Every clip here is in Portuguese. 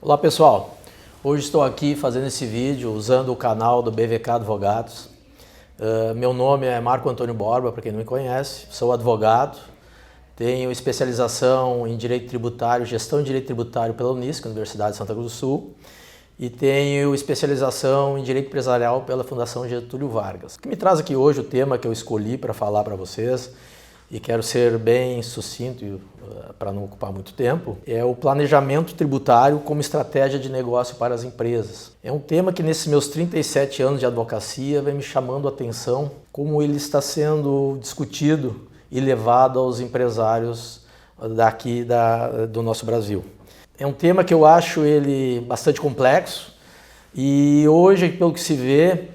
Olá pessoal, hoje estou aqui fazendo esse vídeo usando o canal do BVK Advogados. Meu nome é Marco Antônio Borba, para quem não me conhece, sou advogado, tenho especialização em Direito Tributário, Gestão de Direito Tributário pela Unisc, Universidade de Santa Cruz do Sul, e tenho especialização em Direito Empresarial pela Fundação Getúlio Vargas. O que me traz aqui hoje, o tema que eu escolhi para falar para vocês, e quero ser bem sucinto para não ocupar muito tempo, é o planejamento tributário como estratégia de negócio para as empresas. É um tema que nesses meus 37 anos de advocacia vem me chamando a atenção como ele está sendo discutido e levado aos empresários daqui do nosso Brasil. É um tema que eu acho ele bastante complexo e hoje, pelo que se vê,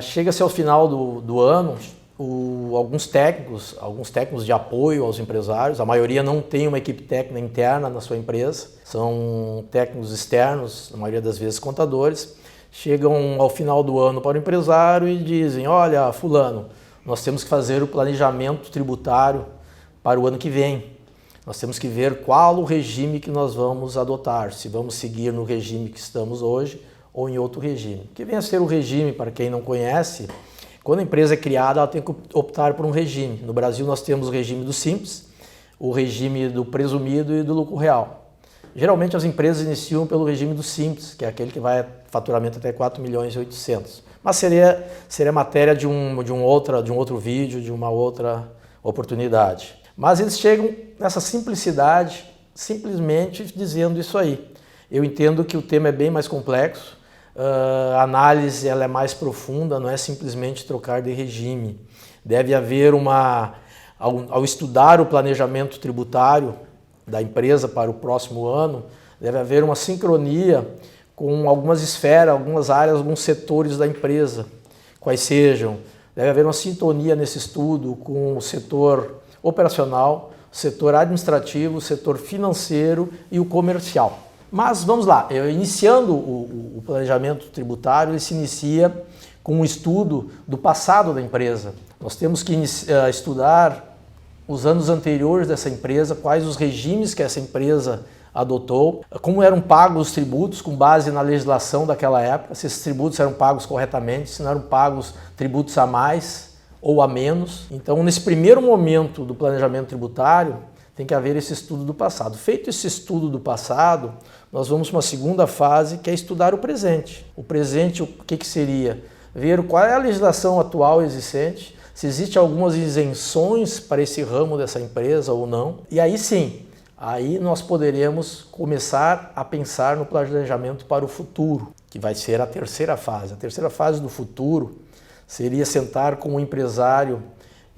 chega-se ao final do ano, alguns técnicos de apoio aos empresários, a maioria não tem uma equipe técnica interna na sua empresa, são técnicos externos, na maioria das vezes contadores, chegam ao final do ano para o empresário e dizem: olha, fulano, nós temos que fazer o planejamento tributário para o ano que vem. Nós temos que ver qual o regime que nós vamos adotar, se vamos seguir no regime que estamos hoje ou em outro regime. O que vem a ser o regime, para quem não conhece, quando a empresa é criada, ela tem que optar por um regime. No Brasil nós temos o regime do Simples, o regime do presumido e do lucro real. Geralmente as empresas iniciam pelo regime do Simples, que é aquele que vai faturamento até 4 milhões e 800. Mas seria matéria de um outro vídeo, de uma outra oportunidade. Mas eles chegam nessa simplicidade, simplesmente dizendo isso aí. Eu entendo que o tema é bem mais complexo, a análise ela é mais profunda, não é simplesmente trocar de regime. Deve haver ao estudar o planejamento tributário da empresa para o próximo ano, deve haver uma sincronia com algumas esferas, algumas áreas, alguns setores da empresa, quais sejam. Deve haver uma sintonia nesse estudo com o setor operacional, o setor administrativo, o setor financeiro e o comercial. Mas vamos lá, iniciando o planejamento tributário, ele se inicia com um estudo do passado da empresa. Nós temos que estudar os anos anteriores dessa empresa, quais os regimes que essa empresa adotou, como eram pagos os tributos com base na legislação daquela época, se esses tributos eram pagos corretamente, se não eram pagos tributos a mais ou a menos. Então, nesse primeiro momento do planejamento tributário, tem que haver esse estudo do passado. Feito esse estudo do passado, nós vamos para uma segunda fase, que é estudar o presente. O presente, o que seria? Ver qual é a legislação atual existente, se existem algumas isenções para esse ramo dessa empresa ou não. E aí sim, aí nós poderemos começar a pensar no planejamento para o futuro, que vai ser a terceira fase. A terceira fase do futuro seria sentar com o empresário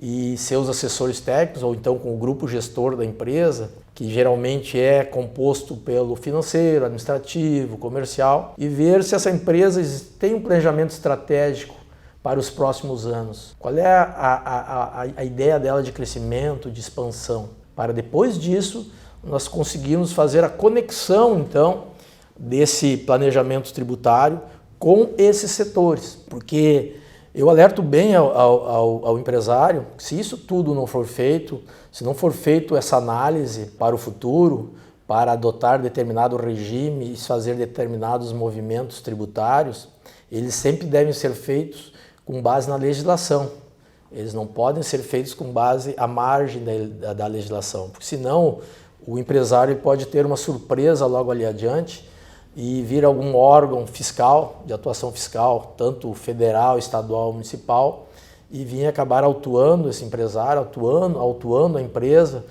e seus assessores técnicos, ou então com o grupo gestor da empresa, que geralmente é composto pelo financeiro, administrativo, comercial, e ver se essa empresa tem um planejamento estratégico para os próximos anos. Qual é a ideia dela de crescimento, de expansão? Para depois disso, nós conseguirmos fazer a conexão, então, desse planejamento tributário com esses setores, porque eu alerto bem ao empresário que se isso tudo não for feito, se não for feito essa análise para o futuro, para adotar determinado regime e fazer determinados movimentos tributários, eles sempre devem ser feitos com base na legislação. Eles não podem ser feitos com base à margem da legislação, porque senão o empresário pode ter uma surpresa logo ali adiante e vir algum órgão fiscal, de atuação fiscal, tanto federal, estadual, municipal, e vir acabar autuando esse empresário, autuando a empresa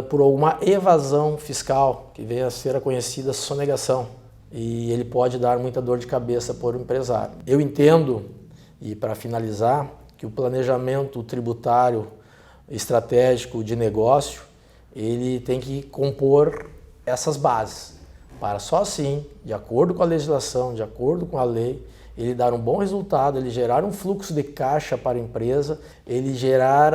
por alguma evasão fiscal, que venha a ser a conhecida sonegação. E ele pode dar muita dor de cabeça para o empresário. Eu entendo, e para finalizar, que o planejamento tributário estratégico de negócio, ele tem que compor essas bases, para só assim, de acordo com a legislação, de acordo com a lei, ele dar um bom resultado, ele gerar um fluxo de caixa para a empresa, ele gerar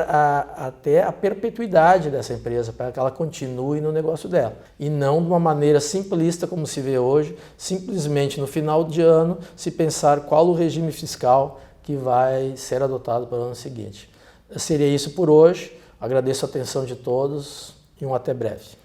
até a perpetuidade dessa empresa, para que ela continue no negócio dela. E não de uma maneira simplista, como se vê hoje, simplesmente no final de ano, se pensar qual o regime fiscal que vai ser adotado para o ano seguinte. Seria isso por hoje, agradeço a atenção de todos e até breve.